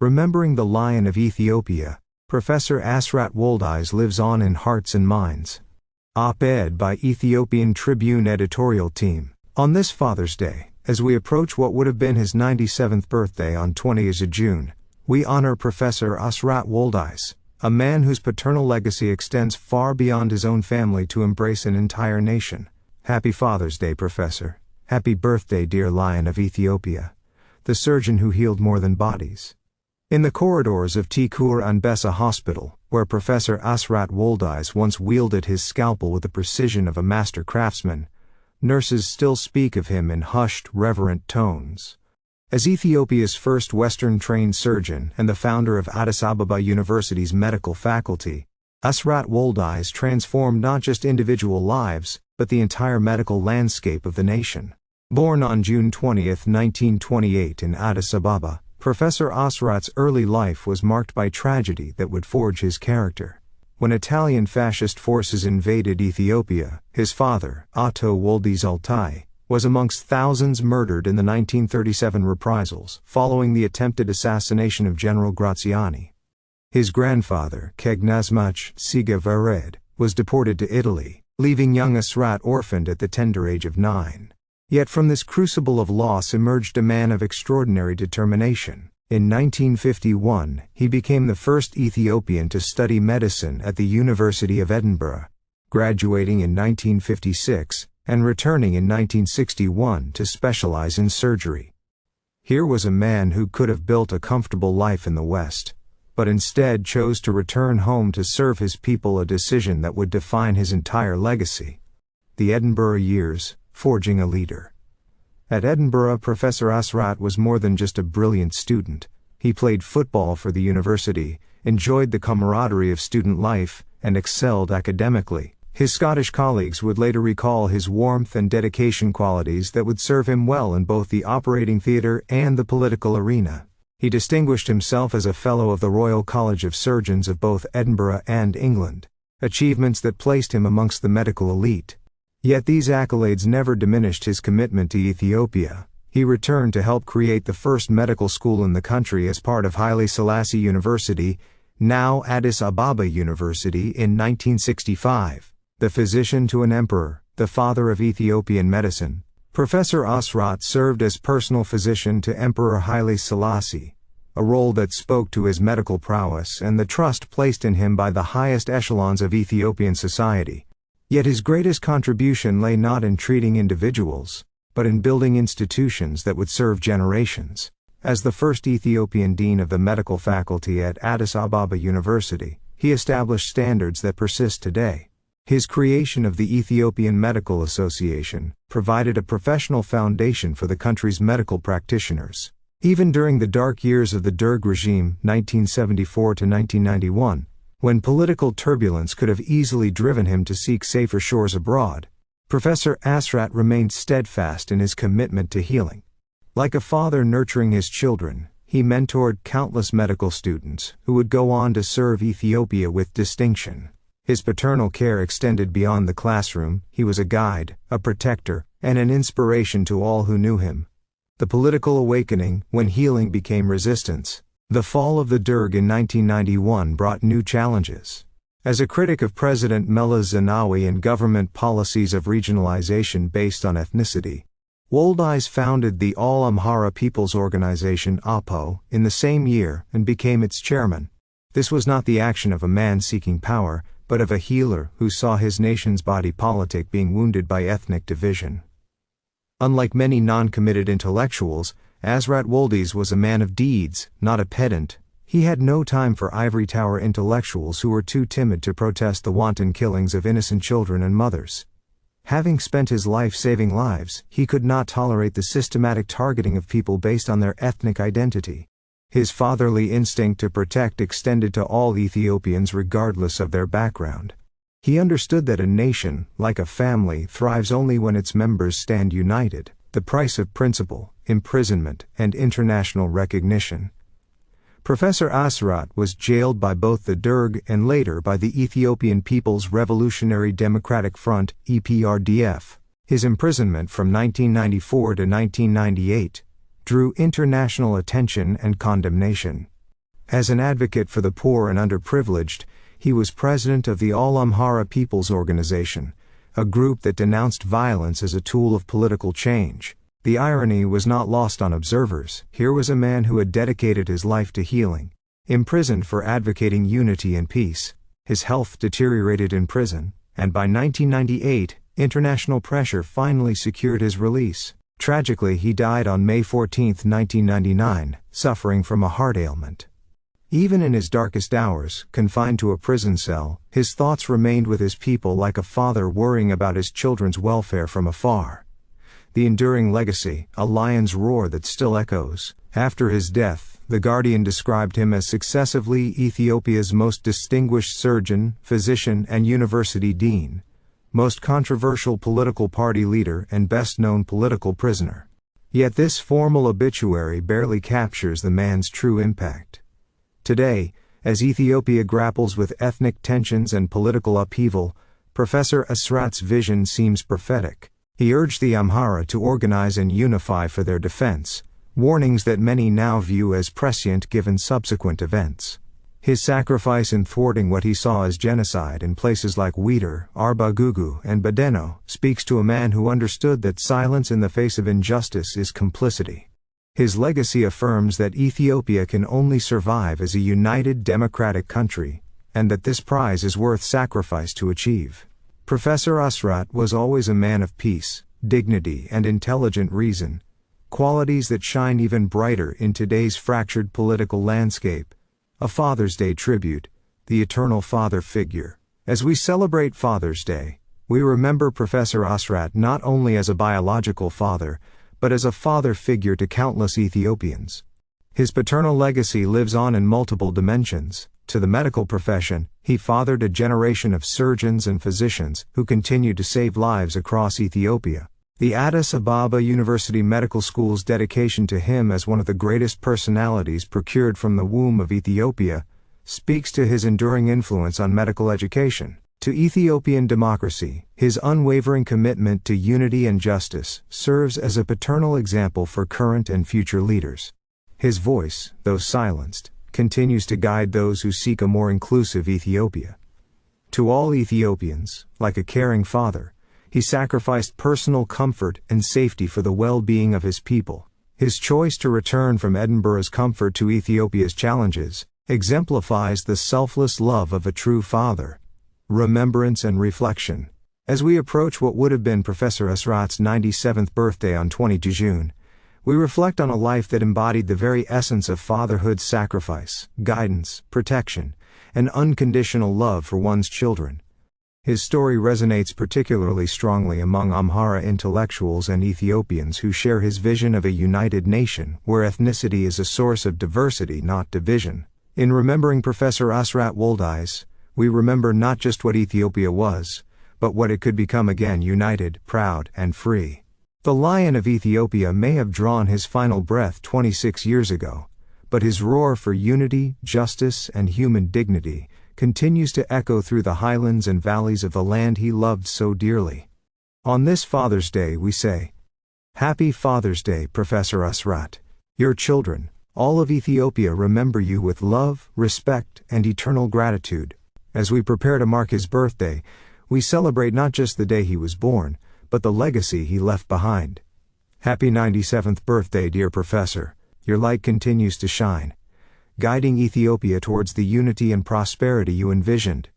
Remembering the Lion of Ethiopia, Professor Asrat Woldeyes lives on in hearts and minds. Op-ed by Ethiopian Tribune editorial team. On this Father's Day, as we approach what would have been his 97th birthday on 20th of June, we honor Professor Asrat Woldeyes, a man whose paternal legacy extends far beyond his own family to embrace an entire nation. Happy Father's Day, Professor. Happy birthday, dear Lion of Ethiopia, the surgeon who healed more than bodies. In the corridors of Tikur Anbessa Hospital, where Professor Asrat Woldeyes once wielded his scalpel with the precision of a master craftsman, nurses still speak of him in hushed, reverent tones. As Ethiopia's first Western-trained surgeon and the founder of Addis Ababa University's medical faculty, Asrat Woldeyes transformed not just individual lives, but the entire medical landscape of the nation. Born on June 20, 1928 in Addis Ababa, Professor Asrat's early life was marked by tragedy that would forge his character. When Italian fascist forces invaded Ethiopia, his father, Otto Woldeyes Altai, was amongst thousands murdered in the 1937 reprisals following the attempted assassination of General Graziani. His grandfather, Kegnazmach Siga Vered, was deported to Italy, leaving young Asrat orphaned at the tender age of 9. Yet from this crucible of loss emerged a man of extraordinary determination. In 1951, he became the first Ethiopian to study medicine at the University of Edinburgh, graduating in 1956 and returning in 1961 to specialize in surgery. Here was a man who could have built a comfortable life in the West, but instead chose to return home to serve his people, a decision that would define his entire legacy. The Edinburgh years, forging a leader. At Edinburgh, Professor Asrat was more than just a brilliant student. He played football for the university, enjoyed the camaraderie of student life, and excelled academically. His Scottish colleagues would later recall his warmth and dedication, qualities that would serve him well in both the operating theatre and the political arena. He distinguished himself as a Fellow of the Royal College of Surgeons of both Edinburgh and England, achievements that placed him amongst the medical elite. Yet these accolades never diminished his commitment to Ethiopia. He returned to help create the first medical school in the country as part of Haile Selassie University, now Addis Ababa University, in 1965. The physician to an emperor, the father of Ethiopian medicine, Professor Asrat served as personal physician to Emperor Haile Selassie, a role that spoke to his medical prowess and the trust placed in him by the highest echelons of Ethiopian society. Yet his greatest contribution lay not in treating individuals, but in building institutions that would serve generations. As the first Ethiopian dean of the medical faculty at Addis Ababa University, he established standards that persist today. His creation of the Ethiopian Medical Association provided a professional foundation for the country's medical practitioners. Even during the dark years of the Derg regime, 1974 to 1991, when political turbulence could have easily driven him to seek safer shores abroad, Professor Asrat remained steadfast in his commitment to healing. Like a father nurturing his children, he mentored countless medical students who would go on to serve Ethiopia with distinction. His paternal care extended beyond the classroom. He was a guide, a protector, and an inspiration to all who knew him. The political awakening, when healing became resistance. The fall of the Derg in 1991 brought new challenges. As a critic of President Meles Zenawi and government policies of regionalization based on ethnicity, Woldeyes founded the All Amhara People's Organization (APO) in the same year and became its chairman. This was not the action of a man seeking power, but of a healer who saw his nation's body politic being wounded by ethnic division. Unlike many non-committed intellectuals, Asrat Woldeyes was a man of deeds, not a pedant. He had no time for ivory tower intellectuals who were too timid to protest the wanton killings of innocent children and mothers. Having spent his life saving lives, he could not tolerate the systematic targeting of people based on their ethnic identity. His fatherly instinct to protect extended to all Ethiopians regardless of their background. He understood that a nation, like a family, thrives only when its members stand united. The price of principle, imprisonment, and international recognition. Professor Asrat was jailed by both the Derg and later by the Ethiopian People's Revolutionary Democratic Front, EPRDF. His imprisonment from 1994 to 1998 drew international attention and condemnation. As an advocate for the poor and underprivileged, he was president of the All Amhara People's Organization, a group that denounced violence as a tool of political change. The irony was not lost on observers. Here was a man who had dedicated his life to healing, imprisoned for advocating unity and peace. His health deteriorated in prison, and by 1998, international pressure finally secured his release. Tragically, he died on May 14, 1999, suffering from a heart ailment. Even in his darkest hours, confined to a prison cell, his thoughts remained with his people like a father worrying about his children's welfare from afar. The enduring legacy, a lion's roar that still echoes. After his death, The Guardian described him as successively Ethiopia's most distinguished surgeon, physician, and university dean, most controversial political party leader, and best-known political prisoner. Yet this formal obituary barely captures the man's true impact. Today, as Ethiopia grapples with ethnic tensions and political upheaval, Professor Asrat's vision seems prophetic. He urged the Amhara to organize and unify for their defense, warnings that many now view as prescient given subsequent events. His sacrifice in thwarting what he saw as genocide in places like Wielded, Arba Gugu, and Badeno speaks to a man who understood that silence in the face of injustice is complicity. His legacy affirms that Ethiopia can only survive as a united democratic country, and that this prize is worth sacrifice to achieve. Professor Asrat was always a man of peace, dignity, and intelligent reason, qualities that shine even brighter in today's fractured political landscape. A Father's Day tribute, the eternal father figure. As we celebrate Father's Day, we remember Professor Asrat not only as a biological father, but as a father figure to countless Ethiopians. His paternal legacy lives on in multiple dimensions. To the medical profession, he fathered a generation of surgeons and physicians who continue to save lives across Ethiopia. The Addis Ababa University Medical School's dedication to him as one of the greatest personalities procured from the womb of Ethiopia speaks to his enduring influence on medical education. To Ethiopian democracy, his unwavering commitment to unity and justice serves as a paternal example for current and future leaders. His voice, though silenced, continues to guide those who seek a more inclusive Ethiopia. To all Ethiopians, like a caring father, he sacrificed personal comfort and safety for the well-being of his people. His choice to return from Edinburgh's comfort to Ethiopia's challenges exemplifies the selfless love of a true father. Remembrance and reflection. As we approach what would have been Professor Asrat's 97th birthday on 22 June, we reflect on a life that embodied the very essence of fatherhood's sacrifice, guidance, protection, and unconditional love for one's children. His story resonates particularly strongly among Amhara intellectuals and Ethiopians who share his vision of a united nation where ethnicity is a source of diversity, not division. In remembering Professor Asrat Woldeyes, we remember not just what Ethiopia was, but what it could become again: united, proud, and free. The Lion of Ethiopia may have drawn his final breath 26 years ago, but his roar for unity, justice, and human dignity continues to echo through the highlands and valleys of the land he loved so dearly. On this Father's Day we say, Happy Father's Day, Professor Asrat. Your children, all of Ethiopia, remember you with love, respect, and eternal gratitude. As we prepare to mark his birthday, we celebrate not just the day he was born, but the legacy he left behind. Happy 97th birthday, dear Professor. Your light continues to shine, guiding Ethiopia towards the unity and prosperity you envisioned.